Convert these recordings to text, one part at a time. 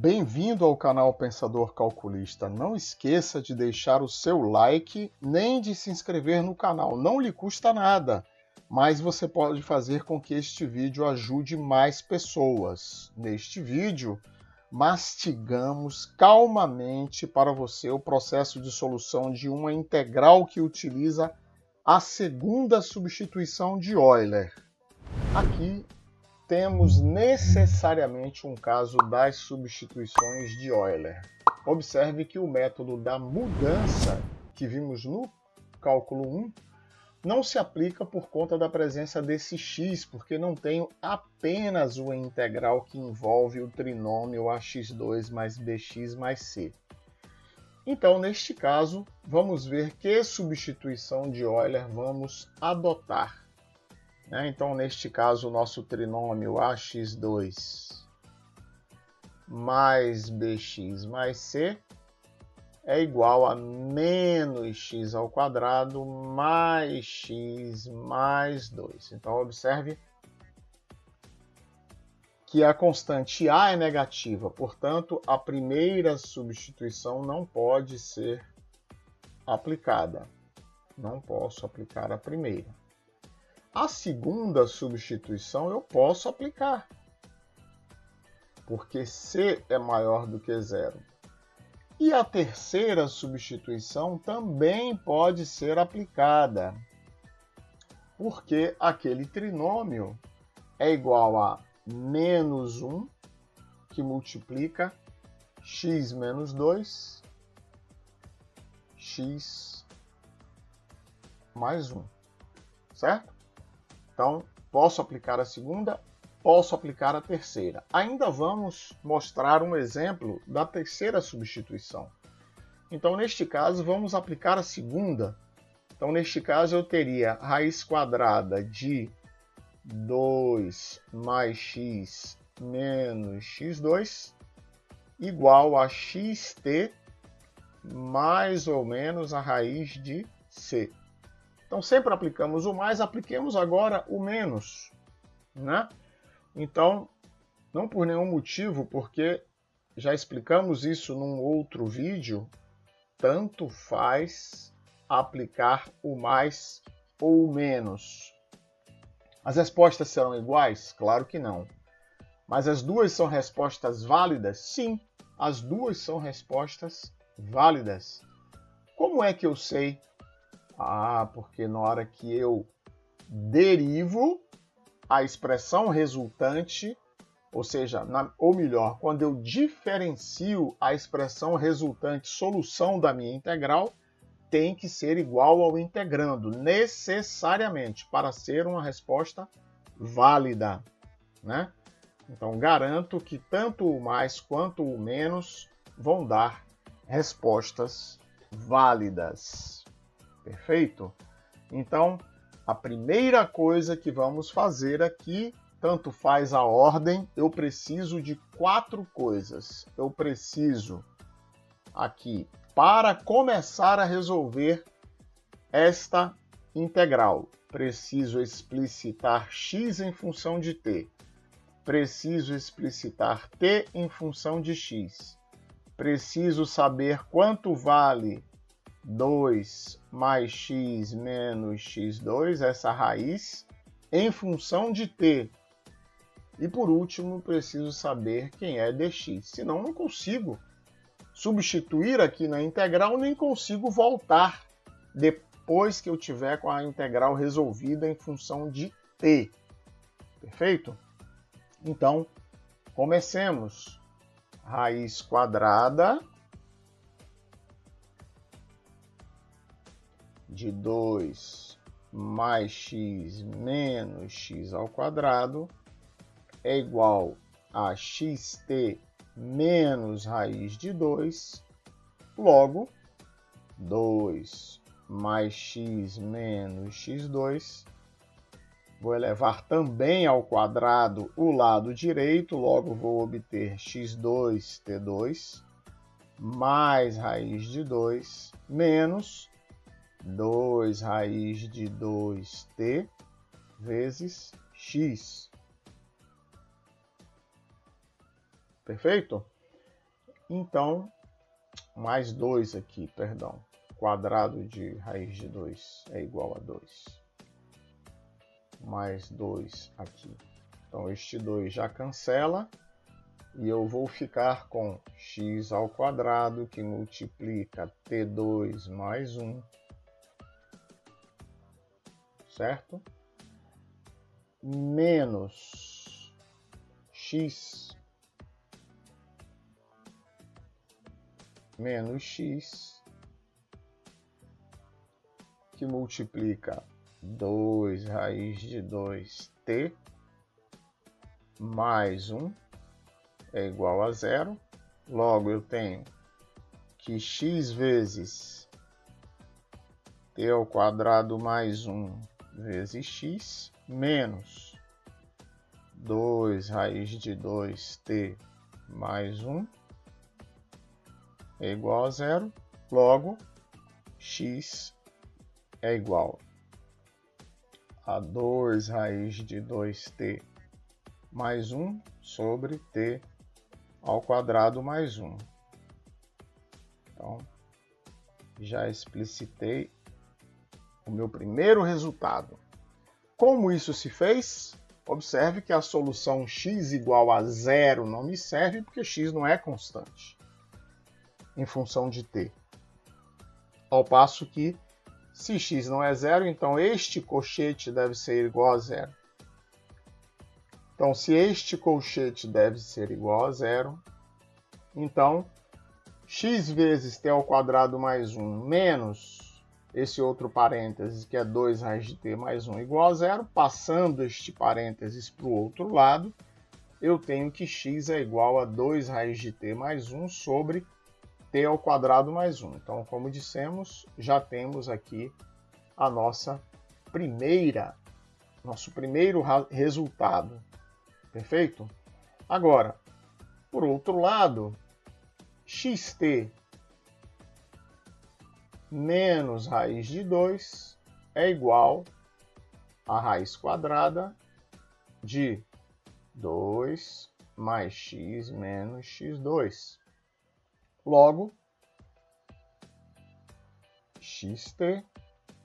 Bem-vindo ao canal Pensador Calculista. Não esqueça de deixar o seu like, nem de se inscrever no canal. Não lhe custa nada, mas você pode fazer com que este vídeo ajude mais pessoas. Neste vídeo, mastigamos calmamente para você o processo de solução de uma integral que utiliza a segunda substituição de Euler. Aqui temos necessariamente um caso das substituições de Euler. Observe que o método da mudança que vimos no cálculo 1 não se aplica por conta da presença desse x, porque não tenho apenas uma integral que envolve o trinômio ax2 mais bx mais c. Então, neste caso, vamos ver que substituição de Euler vamos adotar. Então, neste caso, o nosso trinômio ax2 mais bx mais c é igual a menos x ao quadrado mais x mais 2. Então, observe que a constante a é negativa, portanto, a primeira substituição não pode ser aplicada. Não posso aplicar a primeira. A segunda substituição eu posso aplicar, porque c é maior do que zero. E a terceira substituição também pode ser aplicada, porque aquele trinômio é igual a menos 1, que multiplica x menos 2, x mais 1, certo? Então, posso aplicar a segunda, posso aplicar a terceira. Ainda vamos mostrar um exemplo da terceira substituição. Então, neste caso, vamos aplicar a segunda. Então, neste caso, eu teria raiz quadrada de 2 mais x menos x2 igual a xt mais ou menos a raiz de c. Então, sempre aplicamos o mais, apliquemos agora o menos, né? Então, não por nenhum motivo, porque já explicamos isso num outro vídeo, tanto faz aplicar o mais ou o menos. As respostas serão iguais? Claro que não. Mas as duas são respostas válidas? Sim, as duas são respostas válidas. Como é que eu sei? Porque na hora que eu derivo a expressão resultante, ou seja, ou melhor, quando eu diferencio a expressão resultante solução da minha integral, tem que ser igual ao integrando, necessariamente, para ser uma resposta válida, né? Então, garanto que tanto o mais quanto o menos vão dar respostas válidas. Perfeito? Então, a primeira coisa que vamos fazer aqui, tanto faz a ordem, eu preciso de 4 coisas. Eu preciso aqui, para começar a resolver esta integral, preciso explicitar x em função de t. Preciso explicitar t em função de x. Preciso saber quanto vale 2 mais x menos x2, essa raiz, em função de t. E por último, preciso saber quem é dx. Senão, não consigo substituir aqui na integral, nem consigo voltar depois que eu tiver com a integral resolvida em função de t. Perfeito? Então, comecemos. Raiz quadrada de 2 mais x menos x ao quadrado é igual a xt menos raiz de 2, logo 2 mais x menos x2, vou elevar também ao quadrado o lado direito, logo vou obter x2 t2 mais raiz de 2 menos 2 raiz de 2t vezes x. Perfeito? Então, mais 2 aqui, perdão. Quadrado de raiz de 2 é igual a 2. Mais 2 aqui. Então, este 2 já cancela. E eu vou ficar com x ao quadrado, que multiplica t2 mais 1. Certo? Menos x que multiplica 2 raiz de 2t mais 1 é igual a 0. Logo, eu tenho que x vezes t ao quadrado mais 1 vezes x menos 2 raiz de 2t mais 1 é igual a 0. Logo, x é igual a 2 raiz de 2t mais 1 sobre t ao quadrado mais 1. Então, já explicitei o meu primeiro resultado. Como isso se fez? Observe que a solução x igual a 0 não me serve, porque x não é constante em função de t. Ao passo que, se x não é 0, então este cochete deve ser igual a 0. Então, se este colchete deve ser igual a 0, então x vezes t ao quadrado mais 1 menos esse outro parênteses, que é 2 raiz de t mais 1 igual a 0, passando este parênteses para o outro lado, eu tenho que x é igual a 2 raiz de t mais 1 sobre t ao quadrado mais 1. Então, como dissemos, já temos aqui a nosso primeiro resultado. Perfeito? Agora, por outro lado, xt menos raiz de 2 é igual a raiz quadrada de 2 mais x menos x2. Logo, xt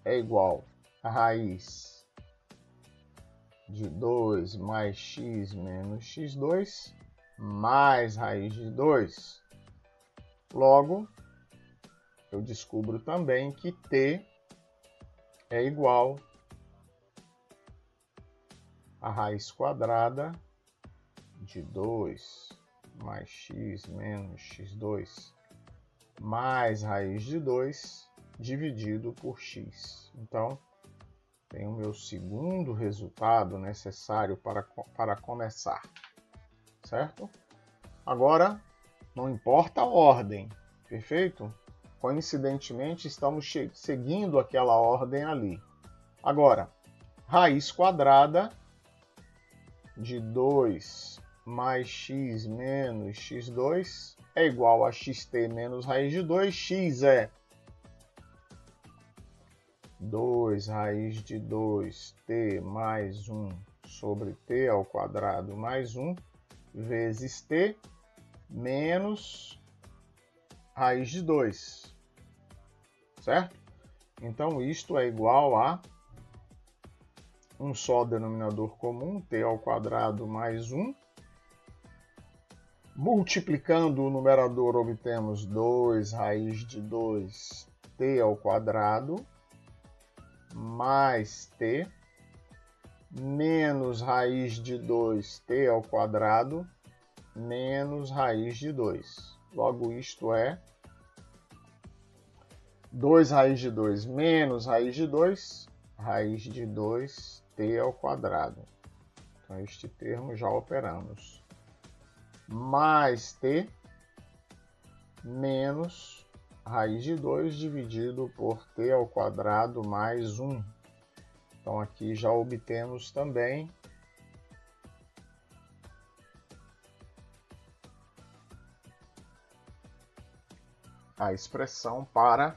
é igual a raiz de 2 mais x menos x2 mais raiz de 2. Logo, eu descubro também que t é igual a raiz quadrada de 2 mais x menos x2 mais raiz de 2 dividido por x. Então, tenho o meu segundo resultado necessário para começar, certo? Agora, não importa a ordem, perfeito? Coincidentemente, estamos seguindo aquela ordem ali. Agora, raiz quadrada de 2 mais x menos x2 é igual a xt menos raiz de 2. X é 2 raiz de 2t mais 1 sobre t ao quadrado mais 1 vezes t menos raiz de 2, certo? Então, isto é igual a um só denominador comum, t ao quadrado mais 1. Multiplicando o numerador, obtemos 2 raiz de 2t ao quadrado mais t menos raiz de 2t ao quadrado menos raiz de 2. Logo, isto é 2 raiz de 2 menos raiz de 2 t ao quadrado. Então, este termo já operamos. Mais t menos raiz de 2 dividido por t ao quadrado mais 1. Então, aqui já obtemos também a expressão para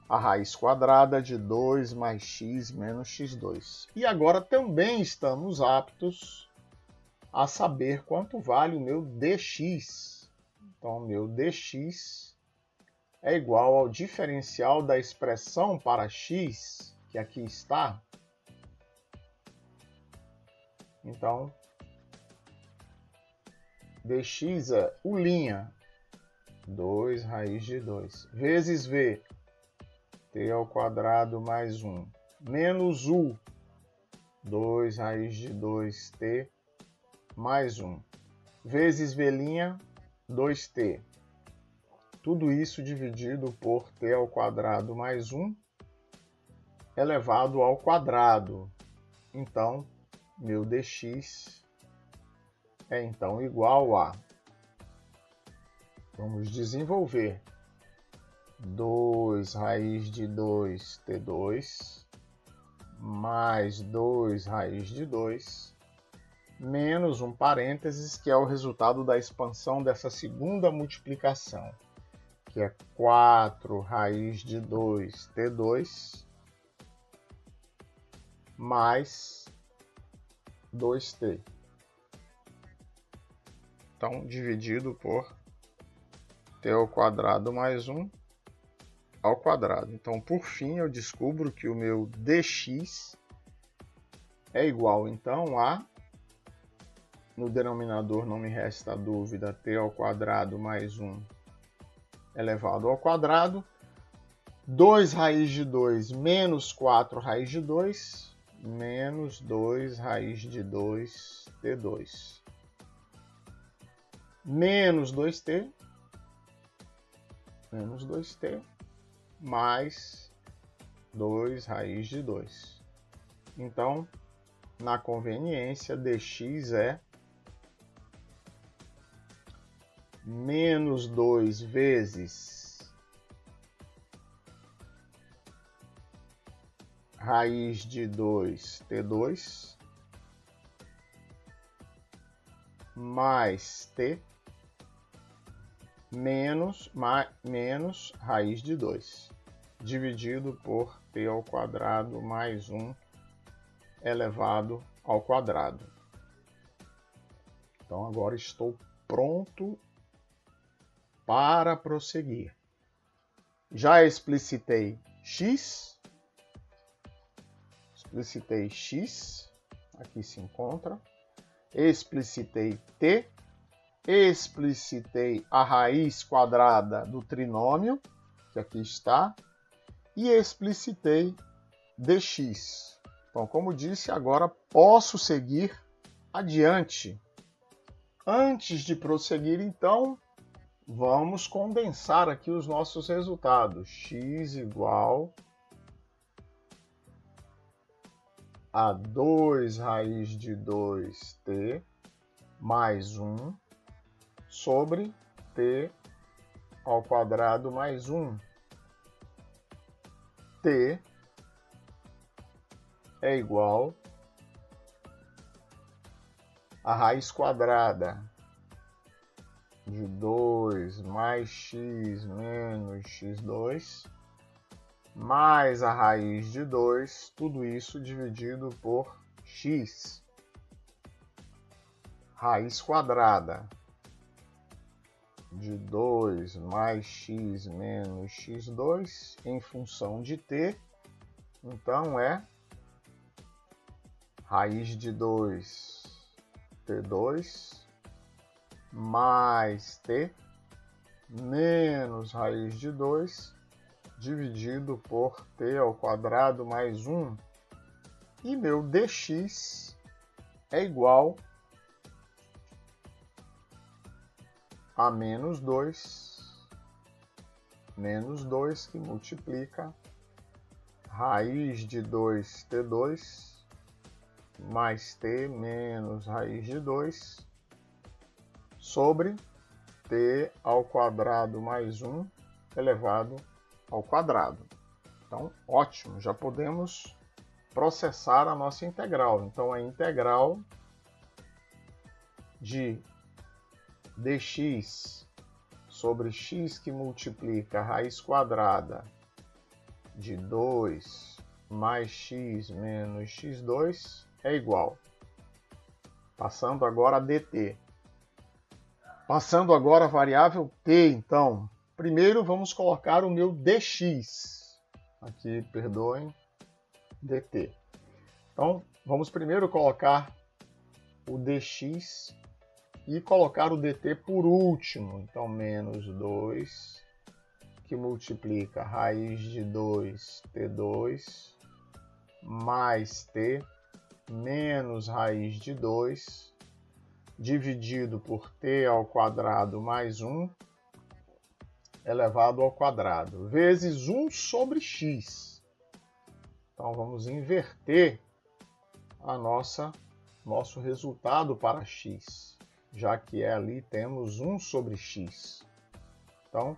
a raiz quadrada de 2 mais x menos x2. E agora também estamos aptos a saber quanto vale o meu dx. Então, meu dx é igual ao diferencial da expressão para x, que aqui está. Então, dx é u', 2 raiz de 2, vezes v, t ao quadrado mais 1, menos u, 2 raiz de 2t mais 1, vezes v', 2t. Tudo isso dividido por t ao quadrado mais 1 elevado ao quadrado. Então, meu dx é então igual a, vamos desenvolver, 2 raiz de 2t2 mais 2 raiz de 2 menos um parênteses, que é o resultado da expansão dessa segunda multiplicação, que é 4 raiz de 2t2 mais 2t. Então, dividido por t ao quadrado mais 1 ao quadrado. Então, por fim, eu descubro que o meu dx é igual, então, a, no denominador não me resta dúvida, t ao quadrado mais 1 elevado ao quadrado, 2 raiz de 2 menos 4 raiz de 2, menos 2 raiz de 2 t2, menos 2t, mais 2 raiz de 2. Então, na conveniência, dx é menos 2 vezes raiz de 2t2 mais t menos raiz de 2, dividido por t ao quadrado mais 1 elevado ao quadrado. Então, agora estou pronto para prosseguir. Já explicitei x, aqui se encontra, explicitei t, explicitei a raiz quadrada do trinômio, que aqui está, e explicitei dx. Então, como disse, agora posso seguir adiante. Antes de prosseguir, então, vamos condensar aqui os nossos resultados. X igual a 2 raiz de 2t mais 1 sobre t ao quadrado mais 1. T é igual a raiz quadrada de 2 mais x menos x2, mais a raiz de 2, tudo isso dividido por x. Raiz quadrada de 2 mais x menos x2 em função de t, então é raiz de 2 t2 mais t menos raiz de 2 dividido por t ao quadrado mais 1. E meu dx é igual a menos 2 que multiplica raiz de 2t2 mais t menos raiz de 2 sobre t ao quadrado mais 1 elevado ao quadrado. Então, ótimo, já podemos processar a nossa integral. Então, a integral de dx sobre x que multiplica a raiz quadrada de 2 mais x menos x2 é igual. Passando agora a dt. Passando agora a variável t, então, primeiro vamos colocar o meu dx. Aqui, perdoem, dt. Então, vamos primeiro colocar o dx e colocar o dt por último. Então, menos 2, que multiplica raiz de 2, t2, mais t, menos raiz de 2, dividido por t ao quadrado mais 1, elevado ao quadrado, vezes 1 sobre x. Então, vamos inverter nosso resultado para x, já que ali temos 1 sobre x. Então,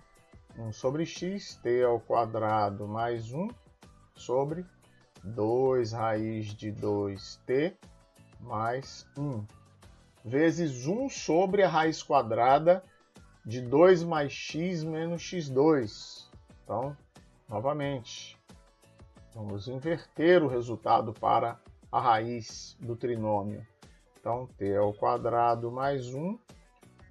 1 sobre x, t ao quadrado mais 1 sobre 2 raiz de 2t mais 1, vezes 1 sobre a raiz quadrada de 2 mais x menos x2. Então, novamente, vamos inverter o resultado para a raiz do trinômio. Então, t ao quadrado mais 1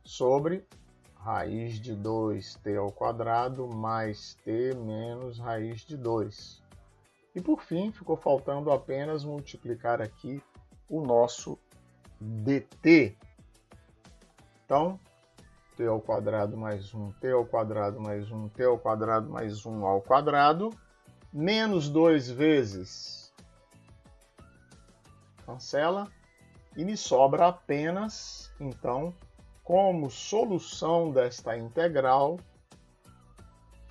sobre raiz de 2t ao quadrado mais t menos raiz de 2. E por fim, ficou faltando apenas multiplicar aqui o nosso dt. Então, t ao quadrado mais 1, t ao quadrado mais 1, t ao quadrado mais 1 ao quadrado, menos 2 vezes, cancela, e me sobra apenas, então, como solução desta integral,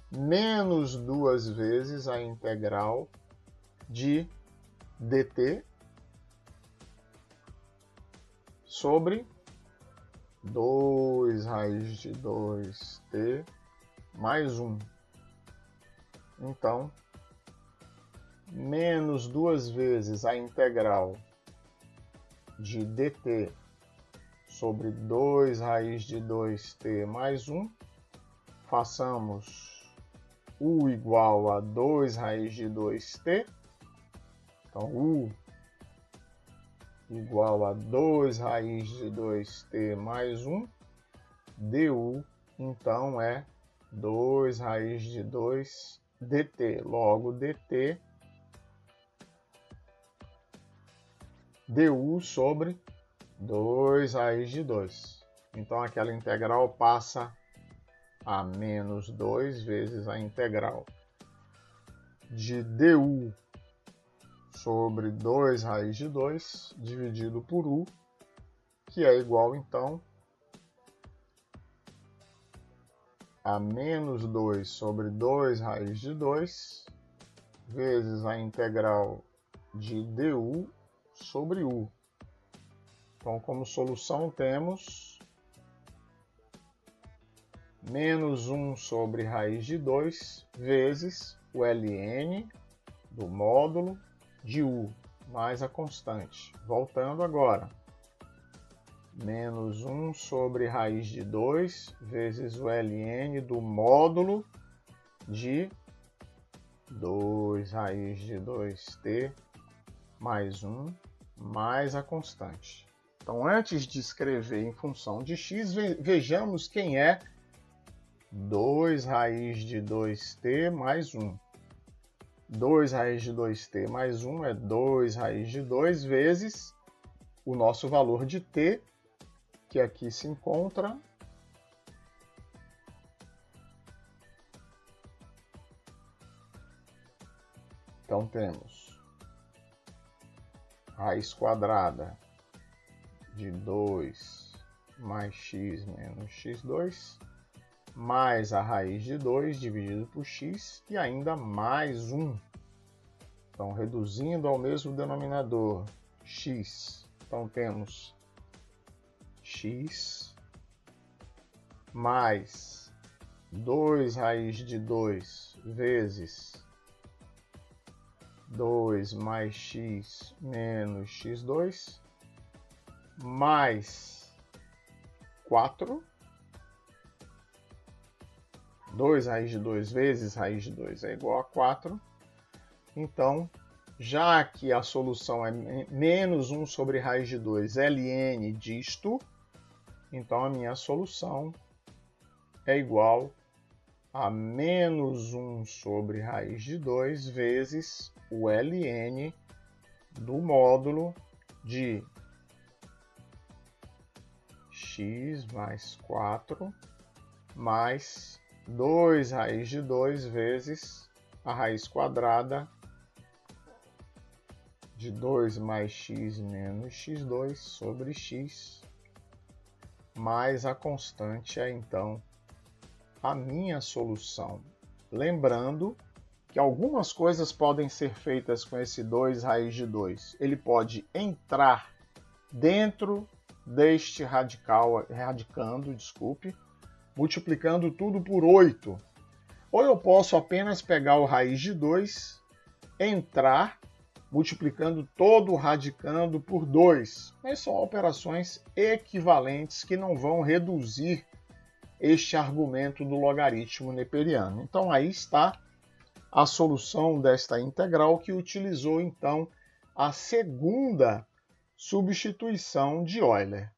menos 2 vezes a integral de dt sobre 2 raiz de 2t mais 1. Então, menos 2 vezes a integral de dt sobre 2 raiz de 2t mais 1. Façamos u igual a 2 raiz de 2t. Então, u igual a 2 raiz de 2t mais 1. du, então, é 2 raiz de 2 dt. Logo, dt du sobre 2 raiz de 2. Então, aquela integral passa a menos 2 vezes a integral de du sobre 2 raiz de 2 dividido por u, que é igual, então, a menos 2 sobre 2 raiz de 2 vezes a integral de du sobre u. Então, como solução, temos menos 1 sobre raiz de 2 vezes o ln do módulo de u, mais a constante. Voltando agora. Menos 1 sobre raiz de 2 vezes o ln do módulo de 2 raiz de 2t mais 1, mais a constante. Então, antes de escrever em função de x, vejamos quem é 2 raiz de 2t mais 1. 2 raiz de 2t mais 1 é 2 raiz de 2 vezes o nosso valor de t, que aqui se encontra então temos raiz quadrada de 2 mais x menos x2, mais a raiz de 2 dividido por x, e ainda mais 1. Então, reduzindo ao mesmo denominador, x. Então, temos x mais 2 raiz de 2 vezes 2 mais x menos x2, mais 4. 2 raiz de 2 vezes raiz de 2 é igual a 4. Então, já que a solução é menos 1 sobre raiz de 2 ln disto, Então a minha solução é igual a menos 1 sobre raiz de 2 vezes o ln do módulo de x mais 4 mais 2 raiz de 2 vezes a raiz quadrada de 2 mais x menos x2 sobre x, mais a constante é então a minha solução. Lembrando que algumas coisas podem ser feitas com esse 2 raiz de 2. Ele pode entrar dentro deste radicando, multiplicando tudo por 8. Ou eu posso apenas pegar o raiz de 2, entrar, multiplicando todo o radicando por 2. Mas são operações equivalentes que não vão reduzir este argumento do logaritmo neperiano. Então aí está a solução desta integral, que utilizou então a segunda substituição de Euler.